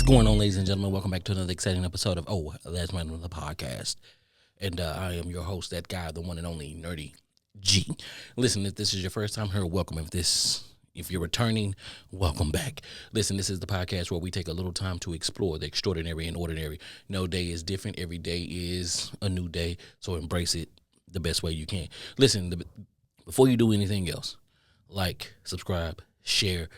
going on, ladies and gentlemen? Welcome back to another exciting episode of That's My Another Podcast. And I am your host, that guy, the one and only Nerdy G. Listen, if this is your first time here, welcome. If you're returning, welcome back. Listen, this is the podcast where we take a little time to explore the extraordinary and ordinary. No day is different. Every day is a new day. So embrace it the best way you can. Listen, before you do anything else, like, subscribe, share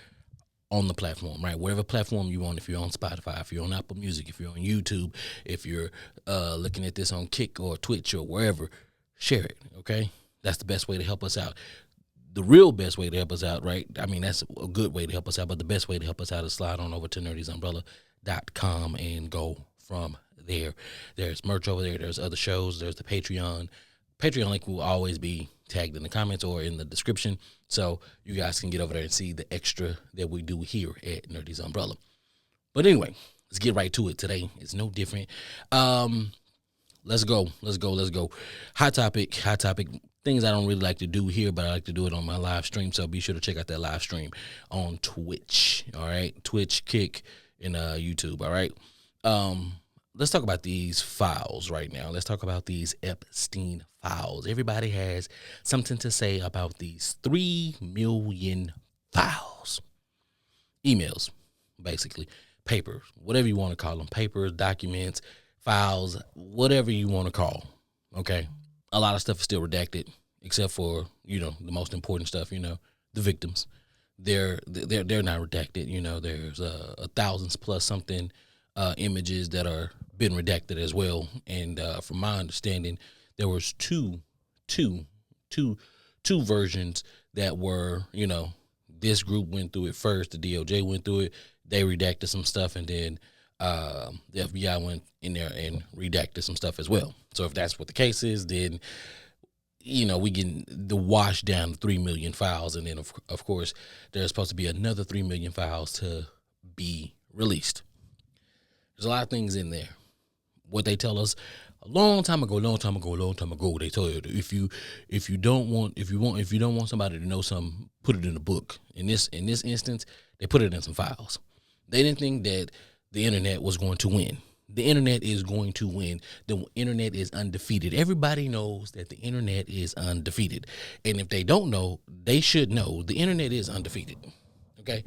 on the platform, right? Whatever platform you on, if you're on Spotify, if you're on Apple Music, if you're on YouTube, if you're looking at this on Kick or Twitch or wherever, share it, okay? That's the best way to help us out. The real best way to help us out, right? I mean, that's a good way to help us out, but the best way to help us out is slide on over to nerdysumbrella.com and go from there. There's merch over there. There's other shows. There's the Patreon. Patreon link will always be tagged in the comments or in the description, so you guys can get over there and see the extra that we do here at Nerdy's Umbrella. But anyway, let's get right to it. Today it's no different. Let's go. Hot topic. Things I don't really like to do here, but I like to do it on my live stream, so be sure to check out that live stream on Twitch. All right, Twitch, Kick, and YouTube. All right. Let's talk about these files right now. Let's talk about these Epstein files. Everybody has something to say about these 3 million files. Emails, basically. Papers, whatever you want to call them. Papers, documents, files, whatever you want to call. Okay? A lot of stuff is still redacted, except for, the most important stuff, the victims. They're not redacted. There's 1,000 plus something images that are been redacted as well, and from my understanding, there was two versions that were, this group went through it first, the DOJ went through it, they redacted some stuff, and then the FBI went in there and redacted some stuff as well. So if that's what the case is, then we get the wash down 3 million files, and then of course there's supposed to be another 3 million files to be released. There's a lot of things in there. What they tell us a long time ago, they told you if you don't want somebody to know something, put it in a book. In this instance, they put it in some files. They didn't think that the internet was going to win. The internet is going to win. The internet is undefeated. Everybody knows that the internet is undefeated. And if they don't know, they should know the internet is undefeated. Okay?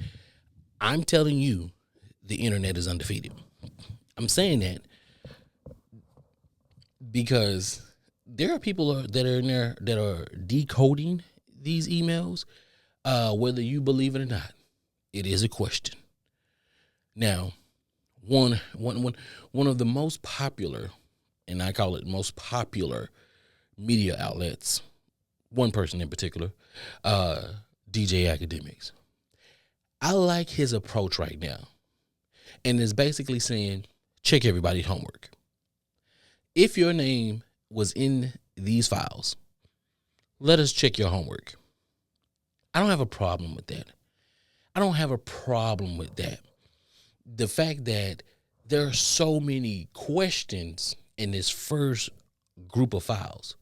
I'm telling you, the internet is undefeated. I'm saying that because there are people that are in there that are decoding these emails, whether you believe it or not. It is a question. Now, one of the most popular, and I call it most popular media outlets, one person in particular, DJ Academics. I like his approach right now, and it's basically saying, check everybody's homework. If your name was in these files, let us check your homework. I don't have a problem with that. The fact that there are so many questions in this first group of files,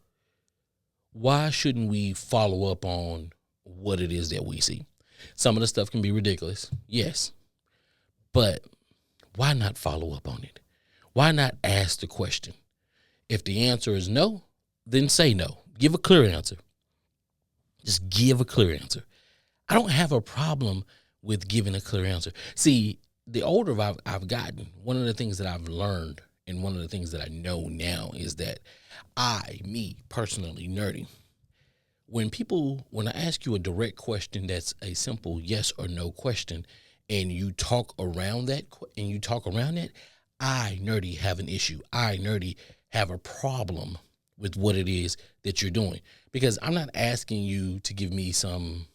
why shouldn't we follow up on what it is that we see? Some of the stuff can be ridiculous, yes, but why not follow up on it? Why not ask the question? If the answer is no, then say no. Give a clear answer. Just give a clear answer. I don't have a problem with giving a clear answer. See, the older I've gotten, one of the things that I've learned and one of the things that I know now is that me personally, Nerdy, when I ask you a direct question that's a simple yes or no question, and you talk around that, I, Nerdy, have an issue. I, Nerdy, have a problem with what it is that you're doing. Because I'm not asking you to give me some,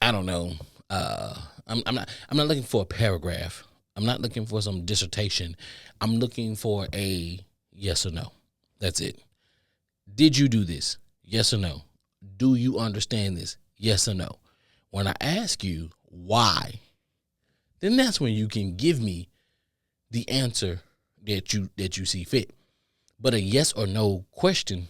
I don't know, I'm not looking for a paragraph. I'm not looking for some dissertation. I'm looking for a yes or no. That's it. Did you do this? Yes or no? Do you understand this? Yes or no? When I ask you why, then that's when you can give me the answer that you see fit. But a yes or no question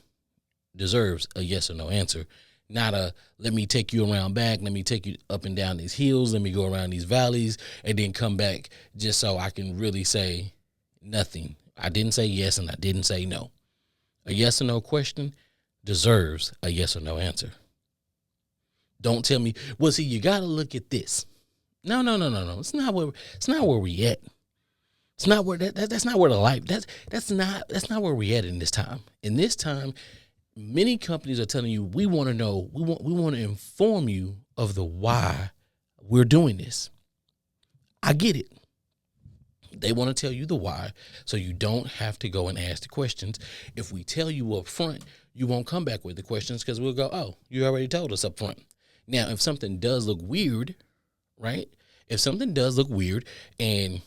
deserves a yes or no answer. Not a let me take you around back, let me take you up and down these hills, let me go around these valleys, and then come back just so I can really say nothing. I didn't say yes and I didn't say no. A yes or no question deserves a yes or no answer. Don't tell me, well, see, you got to look at this. No. It's not where we at. It's not where that's not where the life. That's not where we at in this time. In this time, many companies are telling you we want to know, we want to inform you of the why we're doing this. I get it. They want to tell you the why, so you don't have to go and ask the questions. If we tell you up front, you won't come back with the questions because we'll go, oh, you already told us up front. Now, if something does look weird, right? If something does look weird and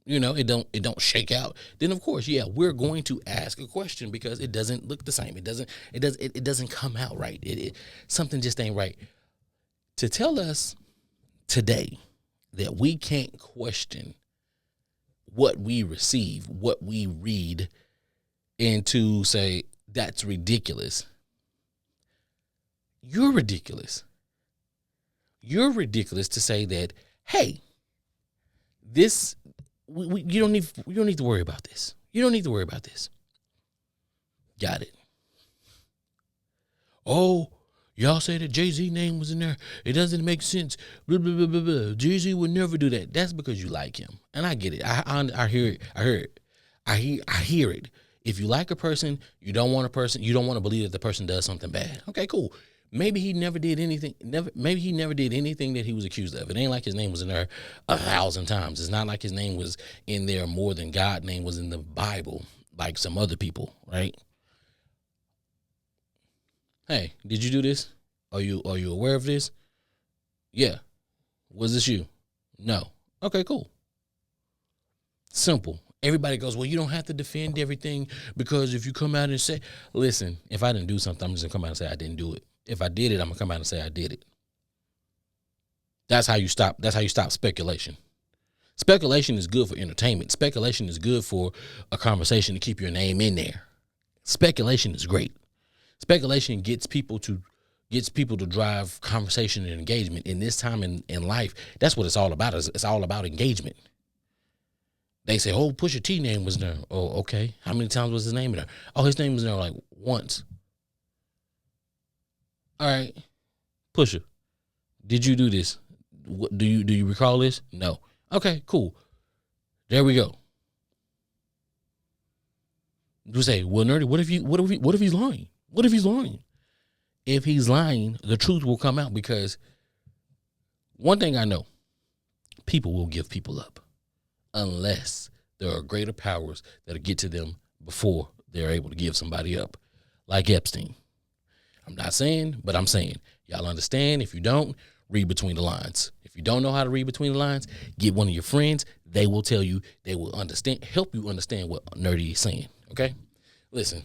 it don't shake out, then of course, yeah, we're going to ask a question because it doesn't look the same. It doesn't come out right. Something just ain't right. To tell us today that we can't question what we receive, what we read, and to say that's ridiculous. You're ridiculous. You're ridiculous to say that, hey, this you don't need to worry about this. You don't need to worry about this. Got it. Oh, y'all say that Jay-Z name was in there. It doesn't make sense. Blah, blah, blah, blah, blah. Jay-Z would never do that. That's because you like him. And I get it. I hear it. I hear it. I hear it. If you like a person, you don't want to believe that the person does something bad. Okay, cool. Maybe he never did anything. Maybe he never did anything that he was accused of. It ain't like his name was in there 1,000 times. It's not like his name was in there more than God's name was in the Bible, like some other people, right? Hey, did you do this? Are you aware of this? Yeah. Was this you? No. Okay, cool. Simple. Everybody goes, well, you don't have to defend everything because if you come out and say, listen, if I didn't do something, I'm just going to come out and say I didn't do it. If I did it, I'm going to come out and say I did it. That's how you stop speculation. Speculation is good for entertainment. Speculation is good for a conversation to keep your name in there. Speculation is great. Speculation gets people to drive conversation and engagement. In this time in life, that's what it's all about. It's all about engagement. They say, oh, Pusha T name was there. Oh, okay. How many times was his name in there? Oh, his name was there like once. All right. Pusha, did you do this? Do you recall this? No. Okay, cool. There we go. You say, well, Nerdy, what if he's lying? What if he's lying? If he's lying, the truth will come out because one thing I know, people will give people up unless there are greater powers that'll get to them before they're able to give somebody up, like Epstein. I'm not saying, but I'm saying. Y'all understand? If you don't, read between the lines. If you don't know how to read between the lines, get one of your friends. They will tell you, they will understand, help you understand what Nerdy is saying, okay? Listen,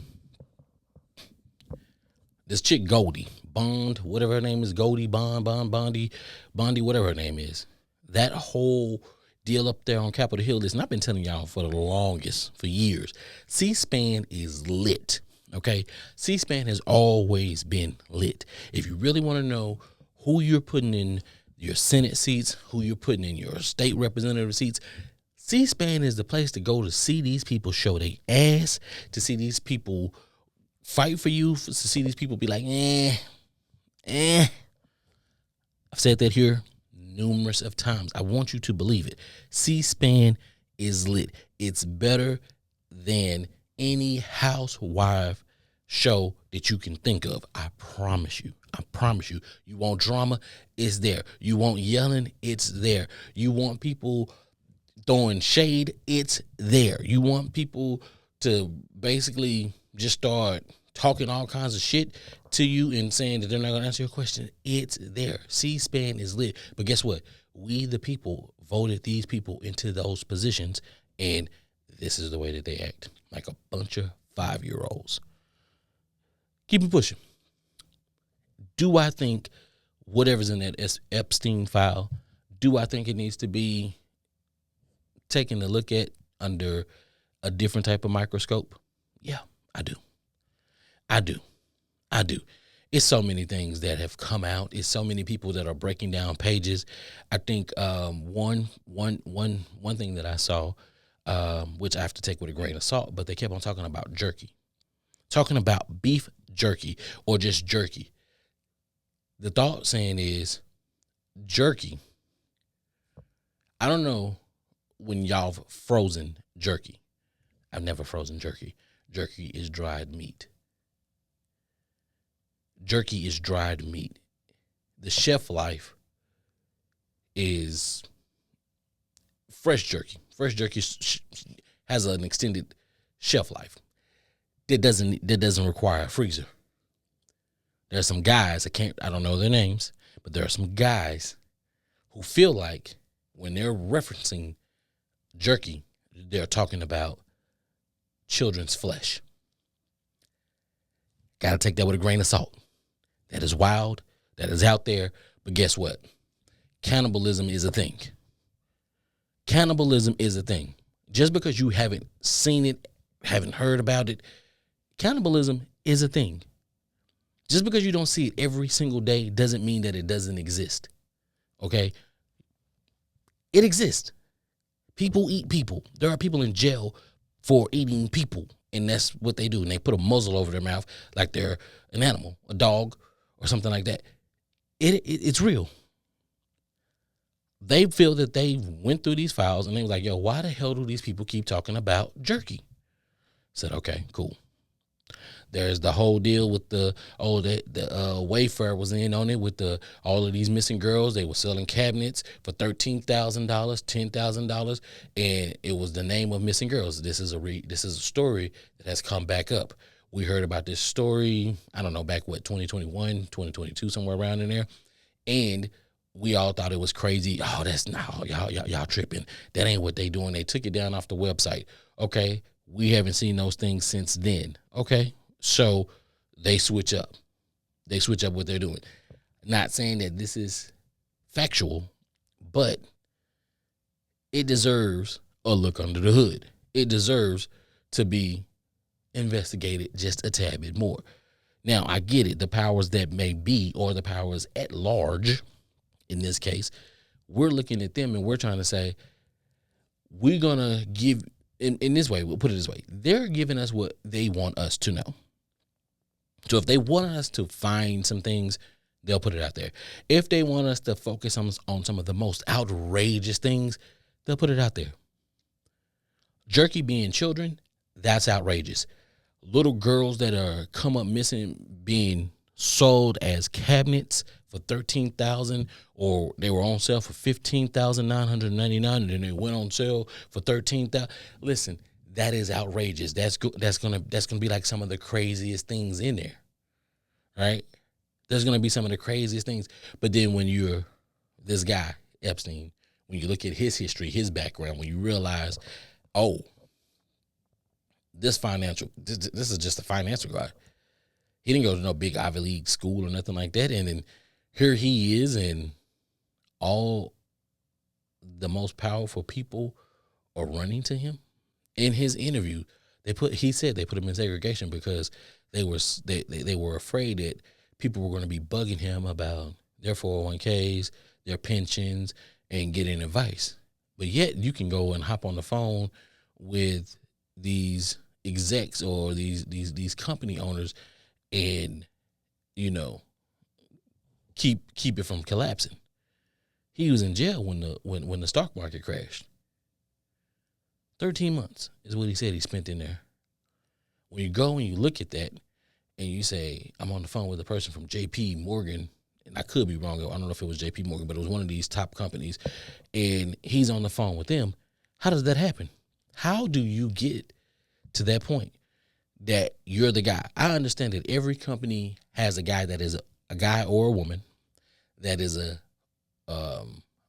this chick Goldie, Bond, whatever her name is, Goldie, Bondi, whatever her name is, that whole deal up there on Capitol Hill, listen, I've been telling y'all for the longest, for years, C-SPAN is lit. Okay, C-SPAN has always been lit. If you really want to know who you're putting in your Senate seats, who you're putting in your state representative seats, C-SPAN is the place to go to see these people show their ass, to see these people fight for you, to see these people be like, I've said that here numerous of times. I want you to believe it. C-SPAN is lit. It's better than any housewife show that you can think of. I promise you. You want drama? It's there. You want yelling? It's there. You want people throwing shade? It's there. You want people to basically just start talking all kinds of shit to you and saying that they're not going to answer your question? It's there. C-SPAN is lit. But guess what? We, the people, voted these people into those positions, and this is the way that they act, like a bunch of 5-year-olds. Keep it pushing. Do I think whatever's in that Epstein file, do I think it needs to be taken a look at under a different type of microscope? Yeah, I do. It's so many things that have come out. It's so many people that are breaking down pages. I think one thing that I saw, which I have to take with a grain of salt, but they kept on talking about jerky, talking about beef jerky or just jerky. The thought saying is jerky. I don't know when y'all have frozen jerky. I've never frozen jerky. Jerky is dried meat. Jerky is dried meat. The shelf life is fresh jerky. Fresh jerky has an extended shelf life. That doesn't require a freezer. There are some guys, I don't know their names, but there are some guys who feel like when they're referencing jerky, they're talking about children's flesh. Got to take that with a grain of salt. That is wild. That is out there. But guess what? Cannibalism is a thing. Cannibalism is a thing. Just because you haven't seen it, haven't heard about it, cannibalism is a thing. Just because you don't see it every single day doesn't mean that it doesn't exist. Okay? It exists. People eat people. There are people in jail for eating people, and that's what they do. And they put a muzzle over their mouth like they're an animal, a dog, or something like that. It's real. They feel that they went through these files and they were like, yo, why the hell do these people keep talking about jerky? Said, okay, cool. There's the whole deal with the Wayfair was in on it with all of these missing girls. They were selling cabinets for $13,000, $10,000, and it was the name of missing girls. This is a story that has come back up. We heard about this story, I don't know, back 2021, 2022, somewhere around in there, and we all thought it was crazy. Oh, that's no, y'all tripping. That ain't what they doing. They took it down off the website. Okay, we haven't seen those things since then. Okay. So they switch up. They switch up what they're doing. Not saying that this is factual, but it deserves a look under the hood. It deserves to be investigated just a tad bit more. Now, I get it. The powers that may be, or the powers at large, in this case, we're looking at them and we're trying to say, we're going to give, in this way, we'll put it this way. They're giving us what they want us to know. So if they want us to find some things, they'll put it out there. If they want us to focus on some of the most outrageous things, they'll put it out there. Jerky being children, that's outrageous. Little girls that are come up missing being sold as cabinets for $13,000, or they were on sale for $15,999, and then they went on sale for $13,000. Listen, that is outrageous. That's gonna be like some of the craziest things in there, right? There's gonna be some of the craziest things. But then when you're this guy Epstein, when you look at his history, his background, when you realize, oh, this is just a financial guy. He didn't go to no big Ivy League school or nothing like that, and then here he is, and all the most powerful people are running to him. In his interview, he said they put him in segregation because they were afraid that people were going to be bugging him about their 401ks, their pensions, and getting advice. But yet you can go and hop on the phone with these execs or these company owners and, keep it from collapsing. He was in jail when the stock market crashed. 13 months is what he said he spent in there. When you go and you look at that and you say, I'm on the phone with a person from JP Morgan, and I could be wrong, I don't know if it was JP Morgan, but it was one of these top companies, and he's on the phone with them. How does that happen? How do you get to that point that you're the guy? I understand that every company has a guy that is a guy or a woman that is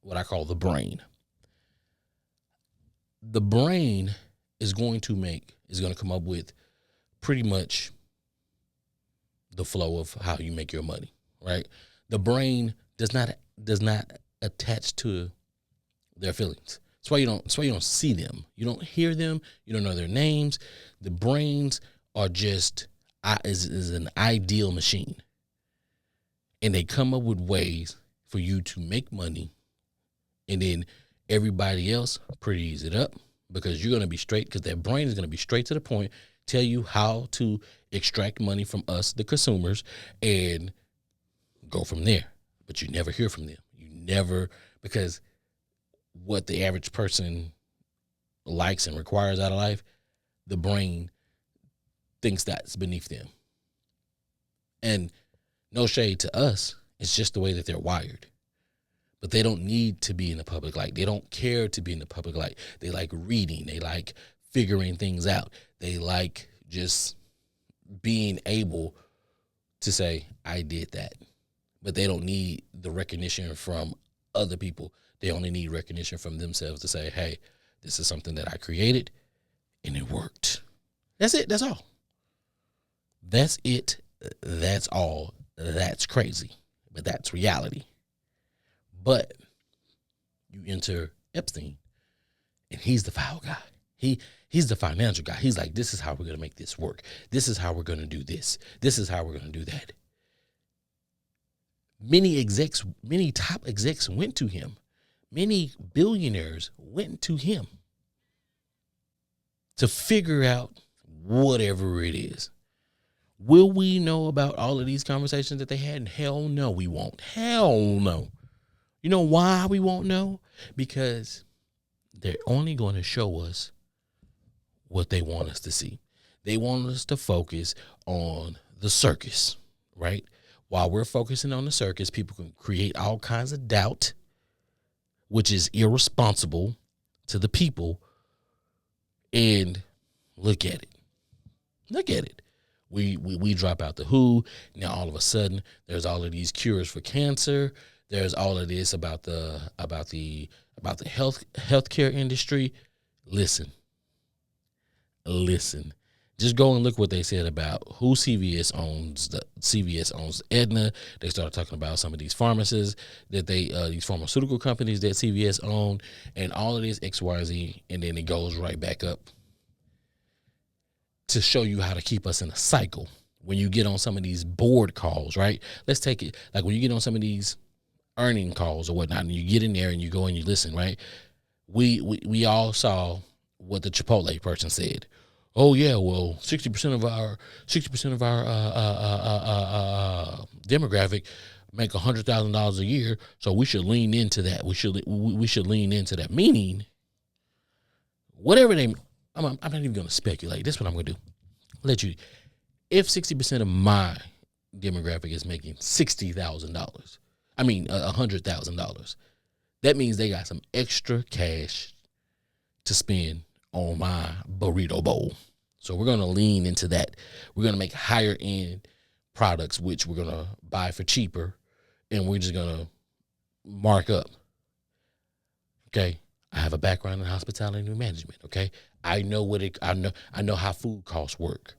what I call the brain. The brain is going to come up with pretty much the flow of how you make your money, right? The brain does not attach to their feelings. That's why you don't see them. You don't hear them. You don't know their names. The brains are just is an ideal machine. and they come up with ways for you to make money, and then everybody else pretties it up because you're going to be straight, because their brain is going to be straight to the point, tell you how to extract money from us, the consumers, and go from there. But you never hear from them. You never, because what the average person likes and requires out of life, the brain thinks that's beneath them. And no shade to us, it's just the way that they're wired. But they don't need to be in the public light. They don't care to be in the public light. They like reading. They like figuring things out. They like just being able to say, I did that. But they don't need the recognition from other people. They only need recognition from themselves to say, hey, this is something that I created and it worked. That's it. That's all. That's it. That's all. That's crazy. But that's reality. But you enter Epstein, and he's the foul guy. He's the financial guy. He's like, this is how we're going to make this work. This is how we're going to do this. This is how we're going to do that. Many top execs went to him. Many billionaires went to him to figure out whatever it is. Will we know about all of these conversations that they had? Hell no, we won't. Hell no. You know why we won't know? Because they're only going to show us what they want us to see. They want us to focus on the circus, right? While we're focusing on the circus, people can create all kinds of doubt, which is irresponsible to the people. And look at it. Look at it. We drop out the WHO. Now all of a sudden there's all of these cures for cancer. There's all of this about the healthcare industry. Listen. Just go and look what they said about who CVS owns. CVS owns Aetna. They started talking about some of these pharmacists that these pharmaceutical companies that CVS own, and all of this X, Y, Z, and then it goes right back up to show you how to keep us in a cycle. When you get on some of these board calls, right? Let's take it like when you get on some of these earning calls or whatnot, and you get in there and you go and you listen, right? We all saw what the Chipotle person said. Oh yeah, well, 60% of our demographic make $100,000 a year, so we should lean into that. We should lean into that. Meaning, whatever they, I'm not even going to speculate. This is what I'm going to do. Let you, if 60% of my demographic is making $60,000. $100,000. That means they got some extra cash to spend on my burrito bowl. So we're going to lean into that. We're going to make higher end products, which we're going to buy for cheaper, and we're just going to mark up. Okay. I have a background in hospitality and management. Okay. I know I know how food costs work.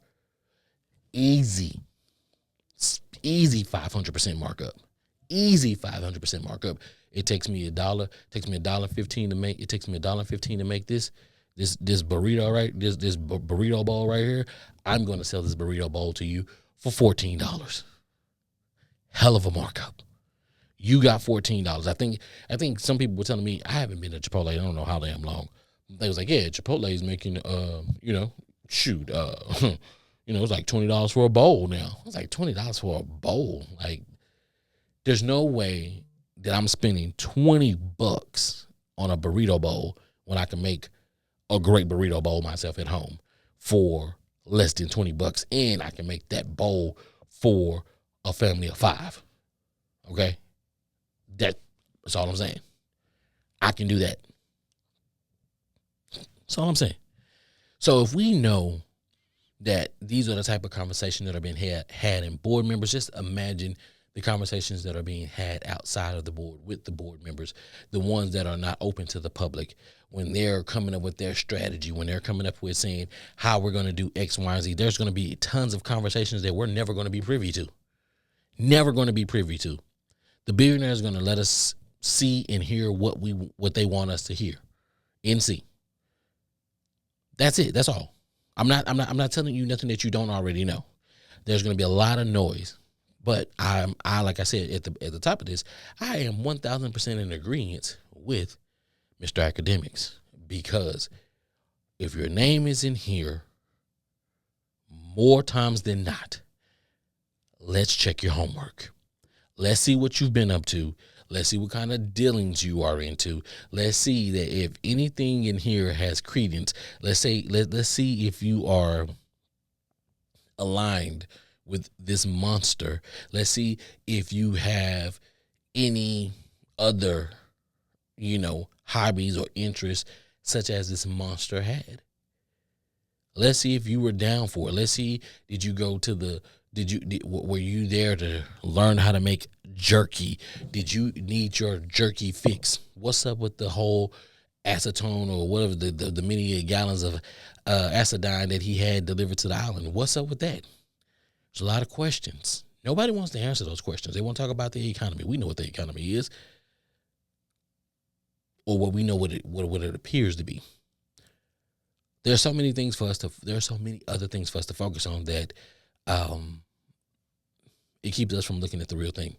Easy 500% markup. Easy 500% markup. It takes me $1. Takes me $1.15 to make. It takes me $1.15 to make this burrito, right? This burrito bowl right here. I'm going to sell this burrito bowl to you for $14. Hell of a markup. You got $14. I think some people were telling me, I haven't been to Chipotle. I don't know how damn long. They was like, yeah, Chipotle is making, it's like $20 for a bowl now. It's like $20 for a bowl. Like, there's no way that I'm spending $20 on a burrito bowl when I can make a great burrito bowl myself at home for less than $20, and I can make that bowl for a family of 5. Okay? That's all I'm saying. I can do that. That's all I'm saying. So if we know that these are the type of conversations that are being had in board members, just imagine the conversations that are being had outside of the board with the board members, the ones that are not open to the public, when they're coming up with their strategy, when they're coming up with saying how we're going to do X, Y, and Z. There's going to be tons of conversations that we're never going to be privy to. Never going to be privy to. The billionaires are going to let us see and hear what they want us to hear and see. That's it. That's all. I'm not telling you nothing that you don't already know. There's going to be a lot of noise But I like I said at the top of this, I am 1,000% in agreement with Mr. Academics, because if your name is in here more times than not, let's check your homework. Let's see what you've been up to. Let's see what kind of dealings you are into. Let's see that if anything in here has credence. Let's see if you are aligned with this monster. Let's see if you have any other, hobbies or interests such as this monster had. Let's see if you were down for it. Let's see, were you there to learn how to make jerky? Did you need your jerky fix? What's up with the whole acetone or whatever, the many gallons of acidine that he had delivered to the island? What's up with that? There's a lot of questions. Nobody wants to answer those questions. They want to talk about the economy. We know what the economy is, or what we know what it appears to be. There are so many other things for us to focus on that it keeps us from looking at the real thing.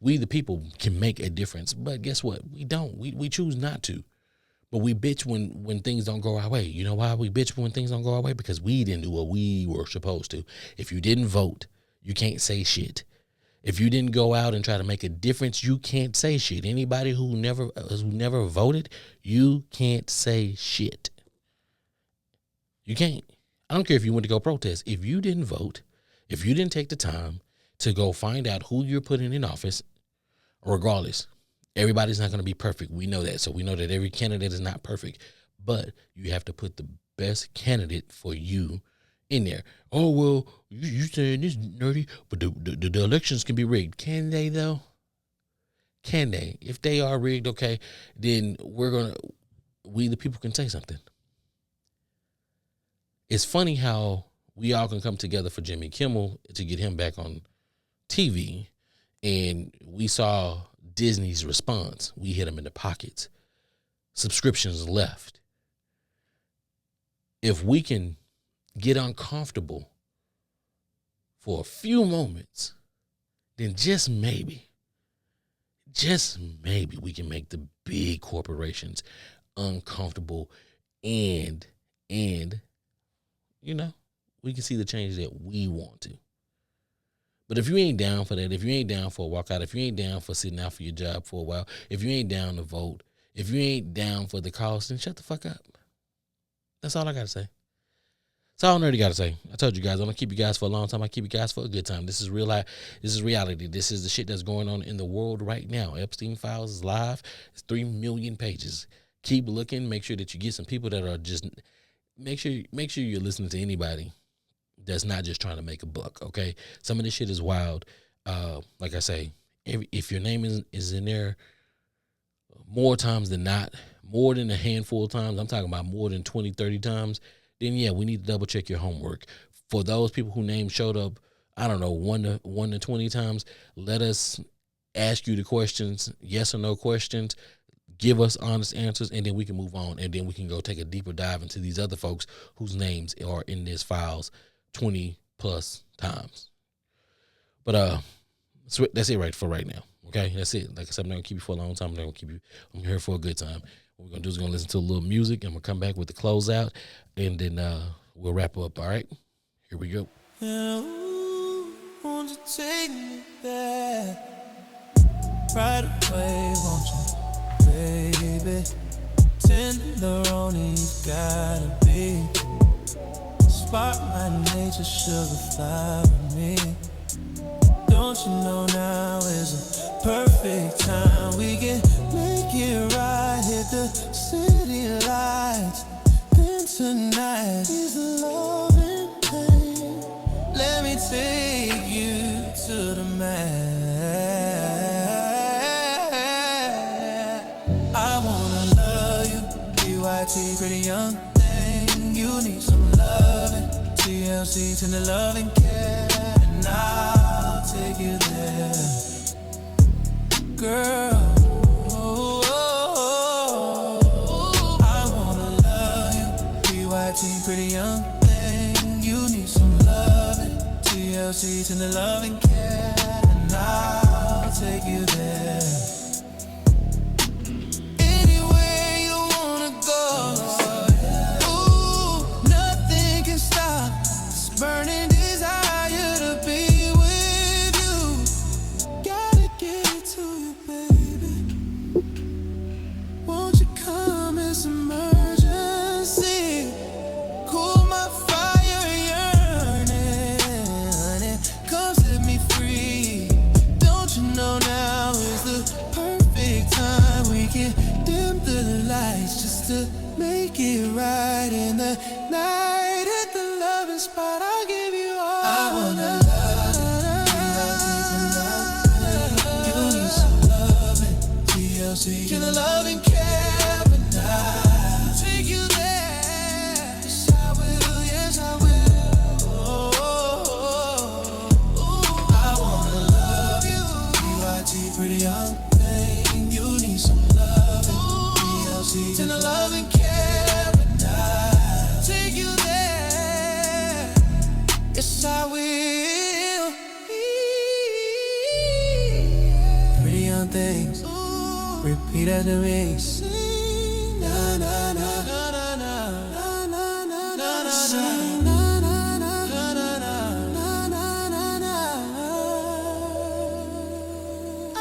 We, the people, can make a difference, but guess what? We don't. We choose not to. But we bitch when things don't go our way. You know why we bitch when things don't go our way? Because we didn't do what we were supposed to. If you didn't vote, you can't say shit. If you didn't go out and try to make a difference, you can't say shit. Anybody who never voted, you can't say shit. You can't. I don't care if you went to go protest. If you didn't vote, if you didn't take the time to go find out who you're putting in office, regardless, everybody's not going to be perfect. We know that. So we know that every candidate is not perfect. But you have to put the best candidate for you in there. Oh, well, you saying this nerdy, but the elections can be rigged. Can they, though? Can they? If they are rigged, okay, then we the people can say something. It's funny how we all can come together for Jimmy Kimmel to get him back on TV, and we saw Disney's response. We hit them in the pockets. Subscriptions left. If we can get uncomfortable for a few moments, then just maybe we can make the big corporations uncomfortable, and we can see the change that we want to. But if you ain't down for that, if you ain't down for a walkout, if you ain't down for sitting out for your job for a while, if you ain't down to vote, if you ain't down for the cause, then shut the fuck up. That's all I got to say. That's all Nerdy got to say. I told you guys, I'm going to keep you guys for a long time. I keep you guys for a good time. This is real life. This is reality. This is the shit that's going on in the world right now. Epstein Files is live. It's 3 million pages. Keep looking. Make sure that you get some people that are just, make sure you're listening to anybody that's not just trying to make a buck, okay? Some of this shit is wild. Like I say, if your name is in there more times than not, more than a handful of times, I'm talking about more than 20, 30 times, then yeah, we need to double check your homework. For those people whose names showed up, I don't know, 1 to 20 times, let us ask you the questions, yes or no questions, give us honest answers, and then we can move on, and then we can go take a deeper dive into these other folks whose names are in this files 20 plus times. But so that's it for right now. Okay, that's it. Like I said, I'm not gonna keep you for a long time. I'm here for a good time. What we're gonna do is listen to a little music, and we'll come back with the closeout, and then we'll wrap up. All right, here we go. Won't you take me there right away, won't you, baby? Tenderoni's gotta be spark my nature, sugar fly with me. Don't you know now is a perfect time? We can make it right, hit the city lights. Then tonight is love and pain. Let me take you to the mat. I wanna love you, BYT, pretty young thing. You need some loving, TLC, tender loving care, and I'll take you there, girl. I wanna love you, BYT, pretty young thing. You need some loving, TLC, tender loving care. I'll take you there. Anywhere you wanna go. Ooh, nothing can stop this burning desire to be with you. Gotta get it to you, baby. Won't you come as emergency? Cool my fire yearning, honey. Come set me free. Don't you know now is the perfect time? We can dim the lights just to make it right in the night at the loving spot. I'll give you all. I wanna love you. You need some loving. TLC. Can I love and care, but not take you there? Yes, I will. Yes, I will. I wanna love you. BYT, pretty young thing. You need some loving. TLC. Can I love and care, but not take you there? Yes, I will. Pretty young things. Repeat after me. Na na na na na na na na na na. I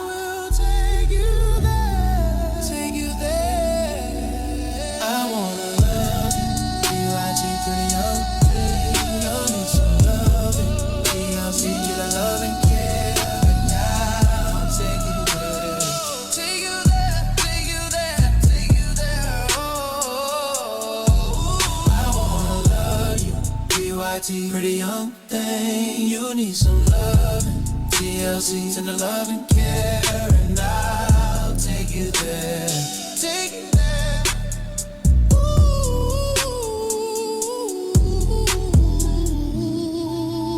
will take you there. Take you there. I wanna love you. BYG, pretty young thing. You need some loving. TLC, get a loving care. But now I'll take you there. Take you there, take you there, take you there. Oh, I wanna love you. BYT, pretty young thing. You need some loving. TLC, send the love and care, and I'll take you there. Take you there. Ooh,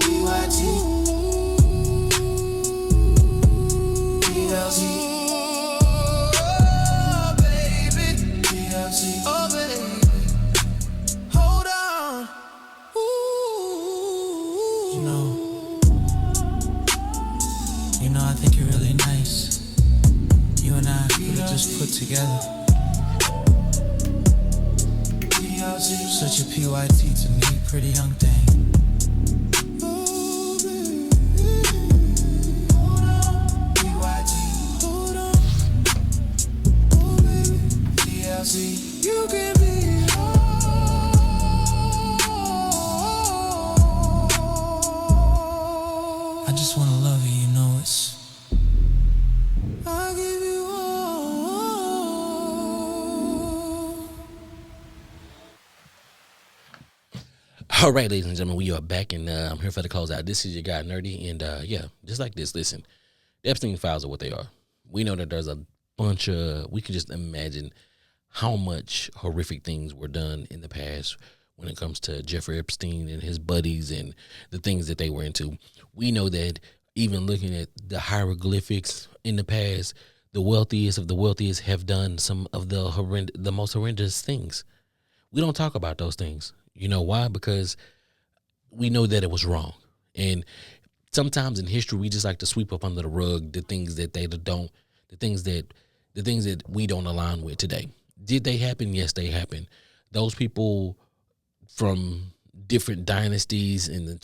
BYT, TLC. Oh, baby. TLC. Oh, baby. Hold on. Ooh. You know, I think you're really nice. You and I could have just put together. Such a PYT to me, pretty young thing. You can be all. I just wanna love you, you know it's. I'll give you all. All right, ladies and gentlemen, we are back, and I'm here for the close out. This is your guy, Nerdy, and yeah, just like this, listen, the Epstein files are what they are. We know that there's a bunch of, we can just imagine how much horrific things were done in the past when it comes to Jeffrey Epstein and his buddies and the things that they were into. We know that even looking at the hieroglyphics in the past, the wealthiest of the wealthiest have done some of the most horrendous things. We don't talk about those things. You know why? Because we know that it was wrong. And sometimes in history, we just like to sweep up under the rug the things that the things that we don't align with today. Did they happen? Yes, they happened. Those people from different dynasties in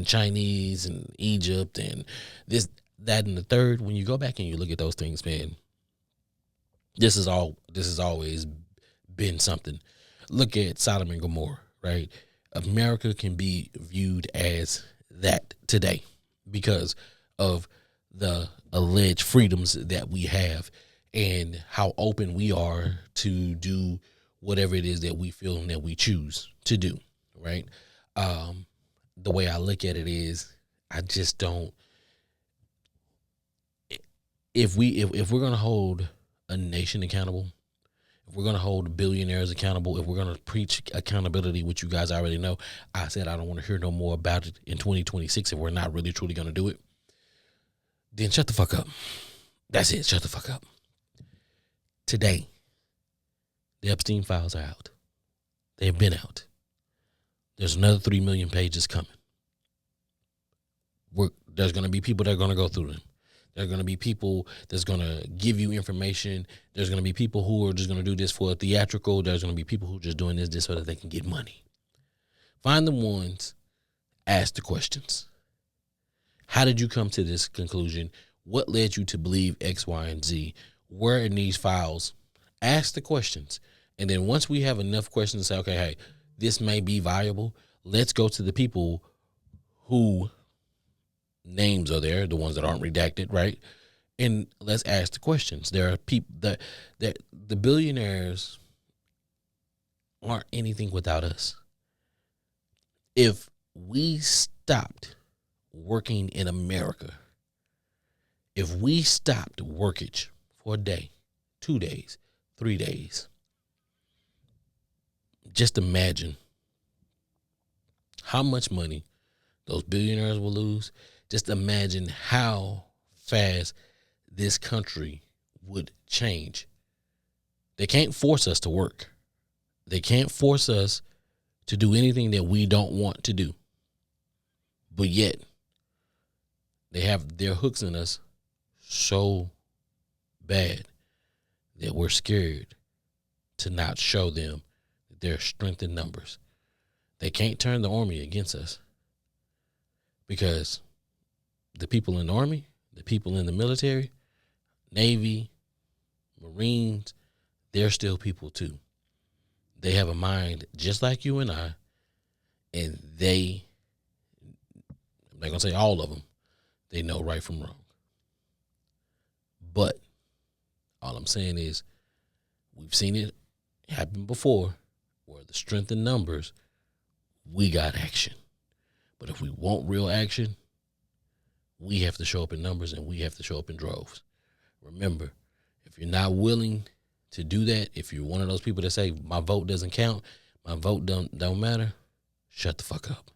Chinese and Egypt and this, that, and the third. When you go back and you look at those things, man, this has always been something. Look at Sodom and Gomorrah, right? America can be viewed as that today because of the alleged freedoms that we have and how open we are to do whatever it is that we feel and that we choose to do, right? The way I look at it is, I just don't. If we're gonna hold a nation accountable, if we're gonna hold billionaires accountable, if we're gonna preach accountability, which you guys already know, I said I don't want to hear no more about it in 2026. If we're not really truly gonna do it, then shut the fuck up. That's it. Shut the fuck up. Today, the Epstein files are out. They've been out. There's another 3 million pages coming. There's going to be people that are going to go through them. There are going to be people that's going to give you information. There's going to be people who are just going to do this for a theatrical. There's going to be people who are just doing this so that they can get money. Find the ones, ask the questions. How did you come to this conclusion? What led you to believe X, Y, and Z? Where in these files? Ask the questions. And then once we have enough questions to say, okay, hey, this may be viable, let's go to the people who names are there, the ones that aren't redacted, right? And let's ask the questions. There are people that the billionaires aren't anything without us. If we stopped working in America, if we stopped workage for a day, 2 days, 3 days, just imagine how much money those billionaires will lose. Just imagine how fast this country would change. They can't force us to work. They can't force us to do anything that we don't want to do. But yet, they have their hooks in us so bad that we're scared to not show them that there's strength in numbers. They can't turn the army against us because the people in the army, the people in the military, Navy, Marines, they're still people too. They have a mind just like you and I, and I'm not going to say all of them, they know right from wrong. But all I'm saying is we've seen it happen before where the strength in numbers, we got action. But if we want real action, we have to show up in numbers and we have to show up in droves. Remember, if you're not willing to do that, if you're one of those people that say my vote doesn't count, my vote don't matter, shut the fuck up.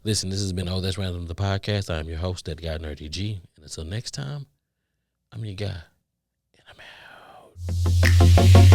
Listen, this has been Oh That's Random, the podcast. I'm your host, that guy Nerdy G. And until next time, I'm your guy, and I'm out.